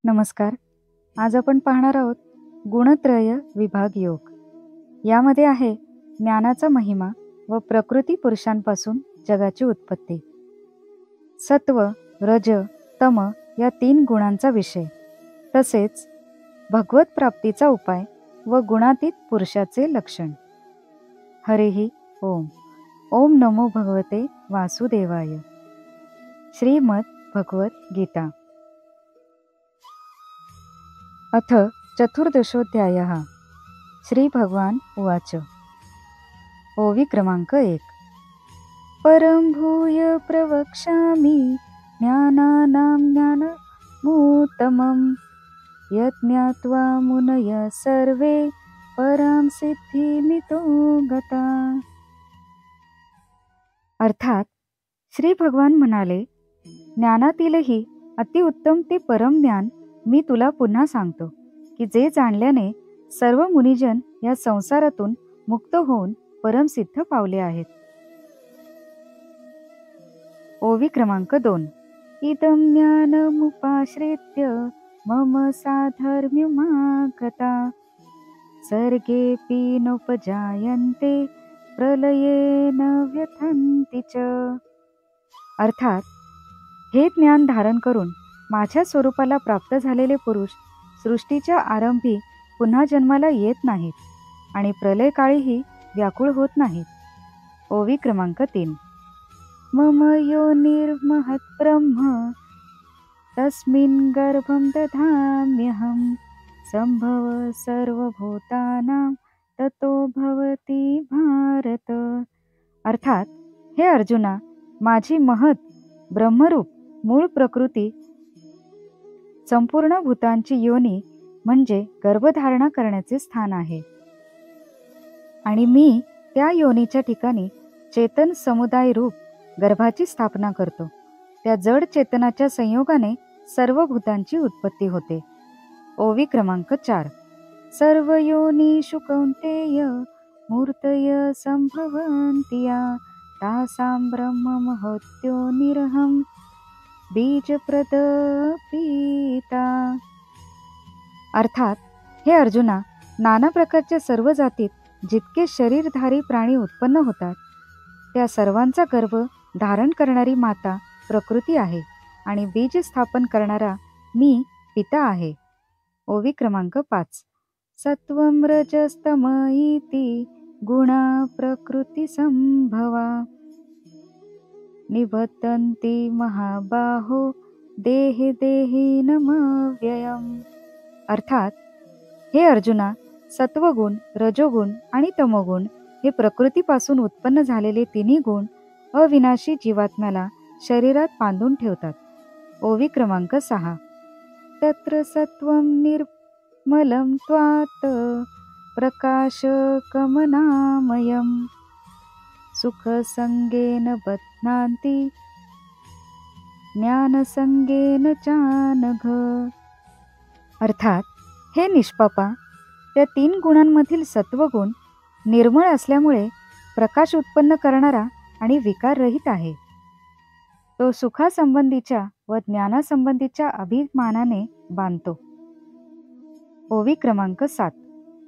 नमस्कार. आज आपण पाहणार आहोत गुणत्रय विभाग योग. यामध्ये आहे ज्ञानाचा महिमा व प्रकृती पुरुषांपासून जगाची उत्पत्ती. सत्व, रज, तम या 3 गुणांचा विषय, तसेच भगवत प्राप्तीचा उपाय व गुणातीत पुरुषाचे लक्षण. हरिः ओम. ओम नमो भगवते वासुदेवाय. श्रीमद भगवत गीता. अथ चतुर्दशोऽध्यायः. श्री भगवान उवाच. ओवी क्रमांक 1. परं भूय प्रवक्ष्यामि ज्ञानानां ज्ञानमुत्तमं यत् ज्ञात्वा मुनयः सर्वे परां सिद्धिमितो गता. अर्थात श्री भगवान म्हणाले, ज्ञानातीलही अतिउत्तम ते परम ज्ञान मी तुला पुन्हा सांगतो की जे जाणल्याने सर्व मुनिजन या संसारातून मुक्त होऊन परमसिद्ध पावले आहेत. ओवी क्रमांक 2. इदं ज्ञानमुपाश्रित्य मम साधर्म्यमागता सर्गेऽपि नोपजायन्ते प्रलये न व्यथन्ति च. अर्थात हे ज्ञान धारण करून माझ्या स्वरूपाला प्राप्त झालेले पुरुष सृष्टीच्या आरंभी पुन्हा जन्माला येत नाहीत आणि प्रलयकाळीही व्याकुळ होत नाहीत. ओवी क्रमांक 3. मम योनिर्महत् ब्रह्म तस्मिन् गर्भं दधाम्यहं संभव सर्वभूतानां ततो भवति भारत. अर्थात हे अर्जुना, माझी महत् ब्रह्मरूप मूळ प्रकृती संपूर्ण भूतांची योनी म्हणजे गर्भधारणा करण्याचे स्थान आहे आणि मी त्या योनीच्या ठिकाणी चेतन समुदाय रूप गर्भाची स्थापना करतो. त्या जड चेतनाच्या संयोगाने सर्व भूतांची उत्पत्ती होते. ओवी क्रमांक 4. सर्व योनिषु कौन्तेय मूर्तय संभवन्ति या तासां ब्रह्म महत्योनिरहं बीजप्रद पिता. अर्थात हे अर्जुना, नाना प्रकारच्या सर्व जातीत जितके शरीरधारी प्राणी उत्पन्न होतात त्या सर्वांचा गर्भ धारण करणारी माता प्रकृती आहे आणि बीज स्थापन करणारा मी पिता आहे. ओवी क्रमांक 5. सत्वं रजस्तम इति गुणा प्रकृती संभवा निबद्धन्ति महाबाहो देहे देहिनमव्ययम्. अर्थात हे अर्जुना, सत्वगुण, रजोगुण आणि तमोगुण हे प्रकृतीपासून उत्पन्न झालेले तिन्ही गुण अविनाशी जीवात्म्याला शरीरात बांधून ठेवतात. ओवी क्रमांक 6. तत्र सत्वं निर्मलं त्वात् प्रकाशकमनामयम् सुखसंगेन बध्नान्ति ज्ञानसंगेन चानघ. अर्थात हे निष्पापा, त्या 3 गुणांमधील सत्वगुण निर्मळ असल्यामुळे प्रकाश उत्पन्न करणारा आणि विकाररहित आहे. तो सुखासंबंधीच्या व ज्ञानासंबंधीच्या अभिमानाने बांधतो. ओवी क्रमांक 7.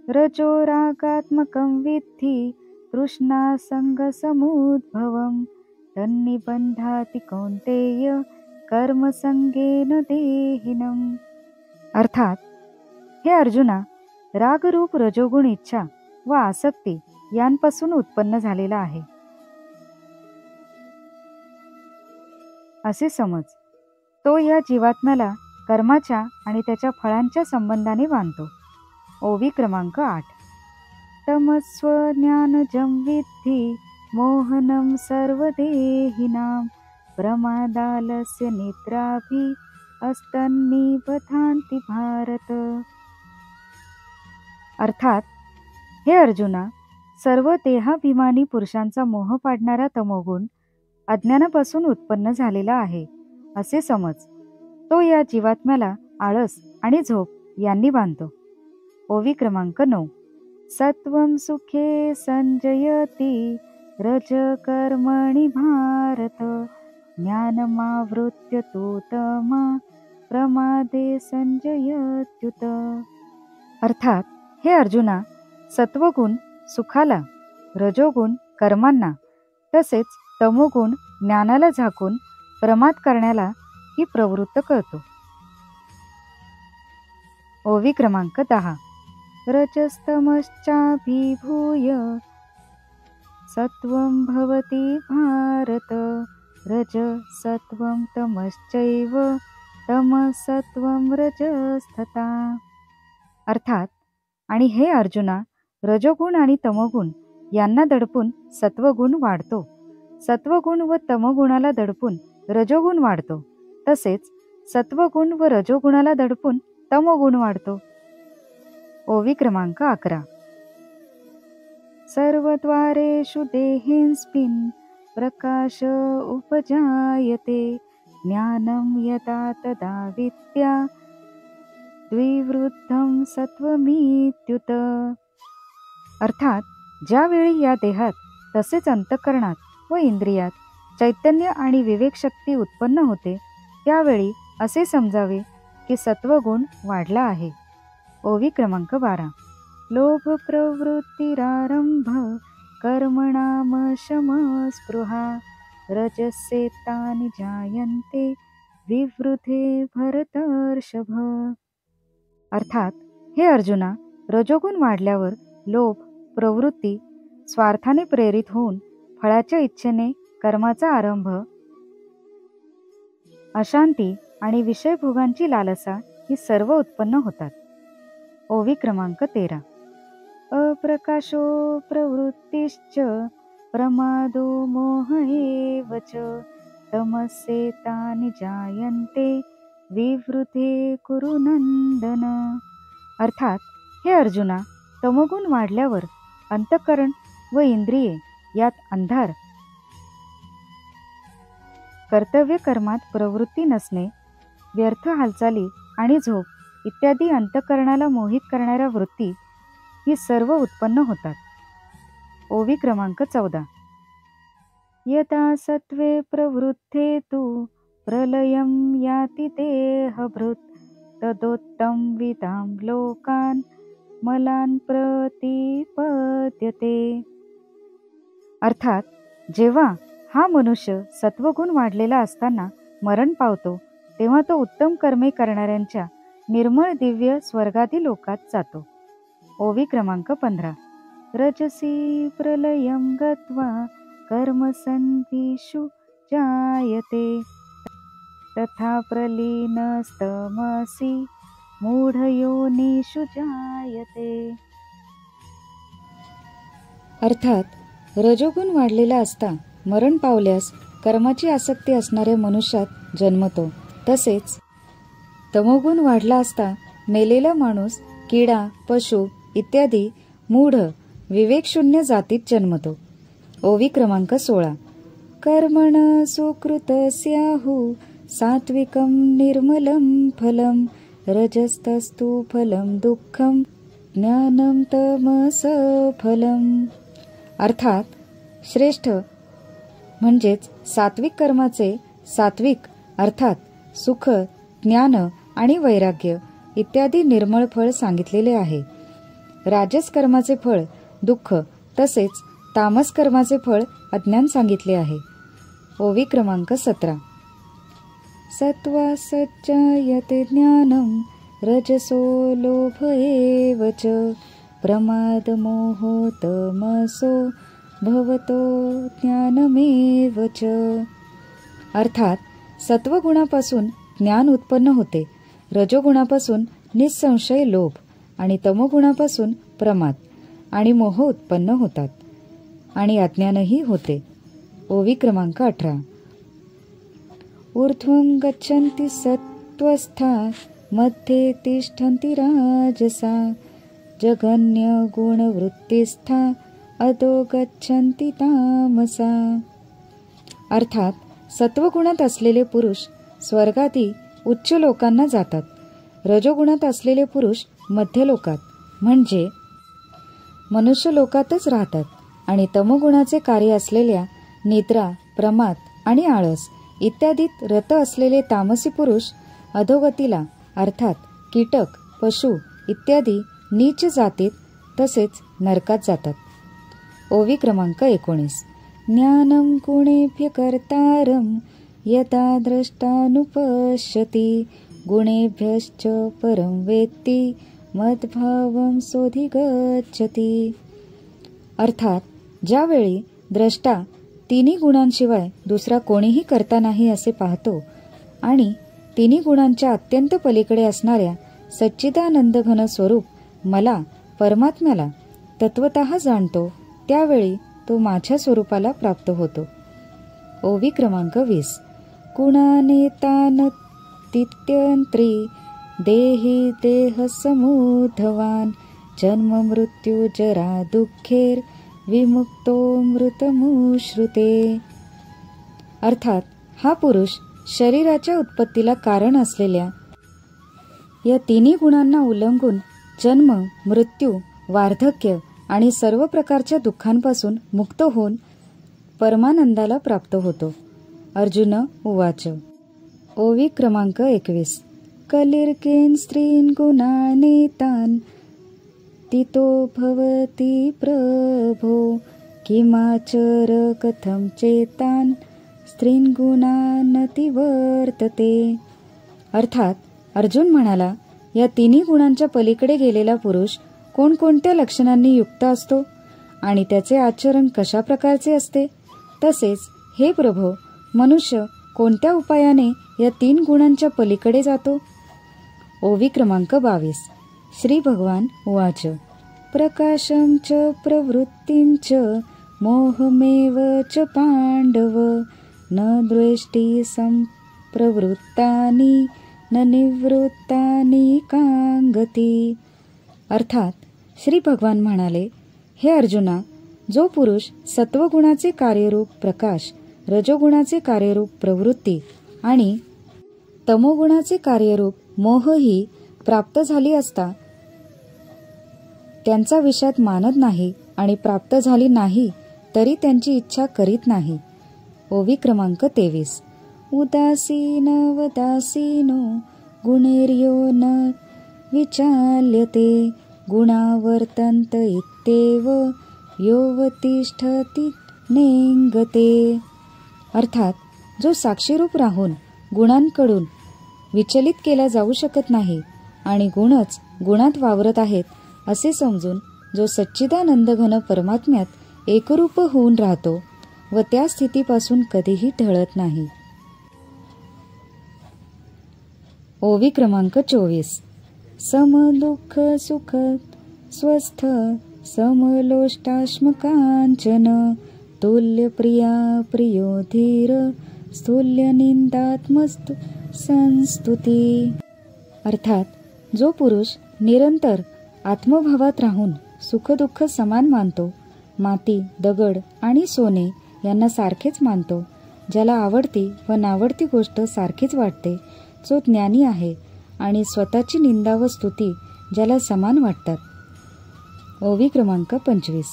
रजो रागात्मकं विद्धि तृष्णासंगसमुद्भवं तन्निबध्नाति कौन्तेय कर्मसंगेन देहिनम्. अर्थात हे अर्जुना, रागरूप रजोगुण इच्छा व आसक्ती यांपासून उत्पन्न झालेला आहे असे समज. तो या जीवात्म्याला कर्माच्या आणि त्याच्या फळांच्या संबंधाने बांधतो. ओवी क्रमांक 8. तमस्व ज्ञानजं विद्धि मोहनं सर्वदेहिनां प्रमादालस्य निद्राभि अस्तन्निबध्नान्ति भारत. अर्थात हे अर्जुना, सर्व देहाभिमानी पुरुषांचा मोह पाडणारा तमोगुण अज्ञानापासून उत्पन्न झालेला आहे असे समज. तो या जीवात्म्याला आळस आणि झोप यांनी बांधतो. ओवी क्रमांक 9. सत्वं सुखे संजयति रज कर्मणि भारत ज्ञानमावृत्य तु तमा प्रमादे संजयत्युत. अर्थात हे अर्जुना, सत्वगुण सुखाला, रजोगुण कर्मांना, तसेच तमोगुण ज्ञानाला झाकून प्रमाद करण्याला ही प्रवृत्त करतो. ओवी क्रमांक 10. रजस्तमश्चाभिभूय सत्वं भवति भारत. रज सत्वं तमश्चैव तमसत्वं रजस्तथा. अर्थात आणि हे अर्जुना, रजोगुण आणि तमोगुण यांना दडपून सत्वगुण वाढतो, सत्वगुण व तमोगुणाला दडपून रजोगुण वाढतो, तसेच सत्वगुण व रजोगुणाला दडपून तमोगुण वाढतो. ओवी क्रमांक 11. सर्वद्वारेषु देहेऽस्मिन् प्रकाश उपजायते. ज्ञानं यदा तदा विद्या द्विवृद्धं सत्वमित्युत. अर्थात ज्यावेळी या देहात तसेच अंतःकरणात व इंद्रियात चैतन्य आणि विवेकशक्ती उत्पन्न होते, त्यावेळी असे समजावे की सत्वगुण वाढला आहे. ओवी क्रमांक 12. लोभ प्रवृत्तिरारंभ कर्मणाम शम स्पृहा. रजस्येतानि जायन्ते विवृधे भरतर्षभ. अर्थात हे अर्जुना, रजोगुण वाढल्यावर लोभ, प्रवृत्ती, स्वार्थाने प्रेरित होऊन फळाच्या इच्छेने कर्माचा आरंभ, अशांती आणि विषयभोगांची लालसा ही सर्व उत्पन्न होतात. ओवी क्रमांक 13. अप्रकाशो प्रवृत्तिश्च प्रमादो मोह एव च. तमस्येतानि जायन्ते विवृधे कुरु नंदन. अर्थात हे अर्जुना, तमोगुण वाढल्यावर अंतःकरण व इंद्रिये यात अंधार, कर्तव्य कर्मात प्रवृत्ती नसणे, व्यर्थ हालचाली आणि झोप इत्यादी अंतःकरणाला मोहित करणाऱ्या वृत्ती ही सर्व उत्पन्न होतात. ओवी क्रमांक 14. यदा सत्वे प्रवृद्धे तु प्रलयं याति देहभृत्. तदोत्तम विदां लोकान् मलान प्रतिपद्यते. अर्थात जेव्हा हा मनुष्य सत्वगुण वाढलेला असताना मरण पावतो, तेव्हा तो उत्तम कर्मे करणाऱ्यांच्या निर्मळ दिव्य स्वर्गादी लोकात जातो. ओवी क्रमांक 15. रजसी प्रलयं गत्वा कर्मसन्धिषु जायते. तथा प्रलीनस्तमसि मूढयोनिषु जायते. अर्थात रजोगुण वाढलेला असता मरण पावल्यास कर्माची आसक्ती असणाऱ्या मनुष्यात जन्मतो, तसेच तमोगुण वाढला असता मेलेला माणूस, किडा, पशु इत्यादी मूढ विवेकशून्य जातीत जन्मतो. ओवी क्रमांक 16. कर्मण सुकृतस्याहु सात्विकं निर्मलं फलं. रजस्तस्तु फलं दुःखं ज्ञानं तमस फलं. अर्थात श्रेष्ठ म्हणजेच सात्विक कर्माचे सात्विक अर्थात सुख, ज्ञान आणि वैराग्य इत्यादी निर्मळ फळ सांगितलेले आहे. राजस कर्माचे फळ दुःख, तसेच तामस कर्माचे फळ अज्ञान सांगितले आहे. ओवी क्रमांक 17. सत्वा सज्जायते ज्ञानं रजसो लोभ एव च. प्रमाद मोहो तमसो भवतो ज्ञानमेव च. अर्थात सत्वगुणापासून ज्ञान उत्पन्न होते, रजोगुणापासून निसंशय लोभ आणि तमोगुणापासून प्रमाद आणि मोह उत्पन्न होतात आणि अज्ञानही होते. ओवी क्रमांक 18. ऊर्ध्वं गच्छन्ति सत्त्वस्था मध्ये तिष्ठन्ति राजसा. जघन्य गुणवृत्तिस्था अधो गच्छन्ति तामसा. अर्थात सत्वगुणात असलेले पुरुष स्वर्गादी उच्च लोकांना जातात, रजोगुणात असलेले पुरुष मध्यलोकात म्हणजे मनुष्य लोकातच राहतात आणि तमोगुणाचे कार्य असलेल्या निद्रा, प्रमाद आणि आळस इत्यादीत रत असलेले तामसी पुरुष अधोगतीला अर्थात कीटक, पशु इत्यादी नीच जातीत तसेच नरकात जातात. ओवी क्रमांक 19. ज्ञानं गुणेभ्य कर्तारं यदा द्रष्टानुपश्यति गुणेभ्यश्च परं वेत्ति मद्भावं सोऽधिगच्छति. अर्थात ज्यावेळी द्रष्टा तिन्ही गुणांशिवाय दुसरा कोणीही करता नाही असे पाहतो आणि तिन्ही गुणांच्या अत्यंत पलीकडे असणाऱ्या सच्चिदानंद घन स्वरूप मला परमात्म्याला तत्वतः जाणतो, त्यावेळी तो माझ्या स्वरूपाला प्राप्त होतो. ओवी क्रमांक 20. गुणानेतान तित्यंत्री देही देह समूढवान जन्म मृत्यू जरा दुःखेर विमुक्तो मृतमुश्रुते. अर्थात हा पुरुष शरीराच्या उत्पत्तीला कारण असलेल्या या तिन्ही गुणांना उल्लंघून जन्म, मृत्यू, वार्धक्य आणि सर्व प्रकारच्या दुःखांपासून मुक्त होऊन परमानंदाला प्राप्त होतो. अर्जुन उवाच. ओवी क्रमांक 21. कलिर्केन स्त्रीन गुणानेतान तितो भवति प्रभो किमाचर कथं चेतान स्त्रीन गुणानति वर्तते. अर्थात अर्जुन म्हणाला, या तिन्ही गुणांच्या पलीकडे गेलेला पुरुष कोणकोणत्या लक्षणांनी युक्त असतो आणि त्याचे आचरण कशा प्रकारचे असते, तसेच हे प्रभो मनुष्य कोणत्या उपायाने या 3 गुणांच्या पलीकडे जातो. ओवी क्रमांक 22. श्री भगवान उवाच. प्रकाशं च प्रवृत्तिं च मोहमेव च पांडव न द्वेष्टि संप्रवृत्तानि न निवृत्तानि कांगती. अर्थात श्री भगवान म्हणाले, हे अर्जुना, जो पुरुष सत्वगुणाचे कार्यरूप प्रकाश, रजोगुणाचे कार्यरूप प्रवृत्ती आणि तमोगुणाचे कार्यरूप मोह ही प्राप्त झाली असता त्यांचा विषाद मानत नाही आणि प्राप्त झाली नाही तरी त्यांची इच्छा करीत नाही. ओवी क्रमांक 23. उदासीन वदासीनो गुणैर्यो न विचाल्यते गुणावर्तन्त इत्येव योवतिष्ठति नेंगते. अर्थात जो साक्षीरूप राहून गुणांकडून विचलित केला जाऊ शकत नाही आणि गुणच गुणात वावरत आहेत असे समजून जो सच्चिदानंद घन परमात्म्यात एकरूप होऊन राहतो व त्या स्थितीपासून कधीही ढळत नाही. ओवी क्रमांक 24. समदुःख सुख स्वस्थ समलोष्टाश्मकांचन तुल्य प्रिया प्रियो धीर स्थूल्य निंदात्मस्तु संस्तुती. अर्थात जो पुरुष निरंतर आत्मभावात राहून सुखदुःख समान मानतो, माती, दगड आणि सोने यांना सारखेच मानतो, ज्याला आवडती व नावडती गोष्ट सारखीच वाटते, जो ज्ञानी आहे आणि स्वतःची निंदा व स्तुती ज्याला समान वाटतात. ओवी क्रमांक 25.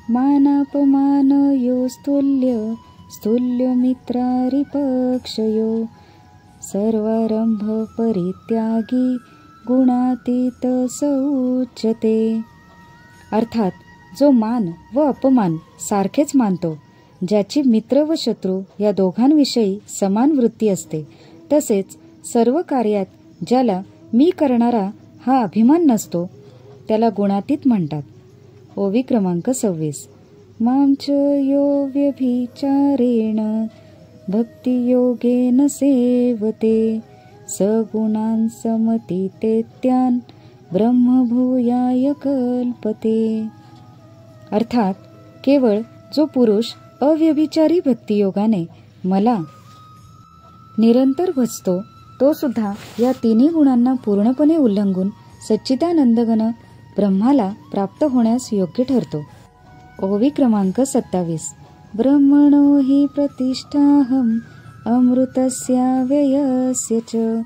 मानापमान यो स्तुल्य स्तुल्य मित्रारिपक्षयो सर्वारंभ परित्यागी गुणातीत स उच्यते. अर्थात जो मान व अपमान सारखेच मानतो, ज्याची मित्र व शत्रू या दोघांविषयी समान वृत्ती असते, तसेच सर्व कार्यात ज्याला मी करणारा हा अभिमान नसतो त्याला गुणातीत म्हणतात. ओवी क्रमांक 26. मांच यो व्यभिचारेण भक्तियोगेन सेवते सगुणान् समतीतेत्यान् ब्रह्मभूयाय कल्पते. अर्थात केवळ जो पुरुष अव्यभिचारी भक्तियोगाने मला निरंतर भजतो तो सुद्धा या तिन्ही गुणांना पूर्णपणे उल्लंघून सच्चिदानंदघन ब्रह्माला प्राप्त होण्यास योग्य ठरतो. ओवी क्रमांक 27. ब्रह्मणो हि प्रतिष्ठाहम अमृतस्याव्ययस्य च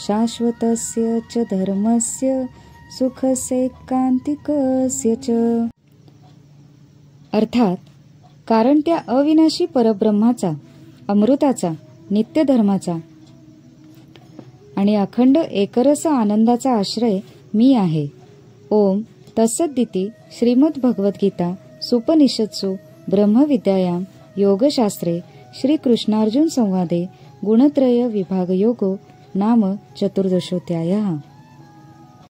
शाश्वतस्य च धर्मस्य सुखसेकान्तिकस्य च. अर्थात कारण त्या अविनाशी परब्रह्माचा, अमृताचा, नित्यधर्माचा आणि अखंड एकरस आनंदाचा आश्रय मी आहे. ओम तत्सदिति श्रीमद्भगवद्गीता सुपनिषत्सु ब्रह्मविद्यायां योगशास्त्रे श्रीकृष्णार्जुन संवादे गुणत्रय विभागयोगो नाम चतुर्दशोऽध्यायः.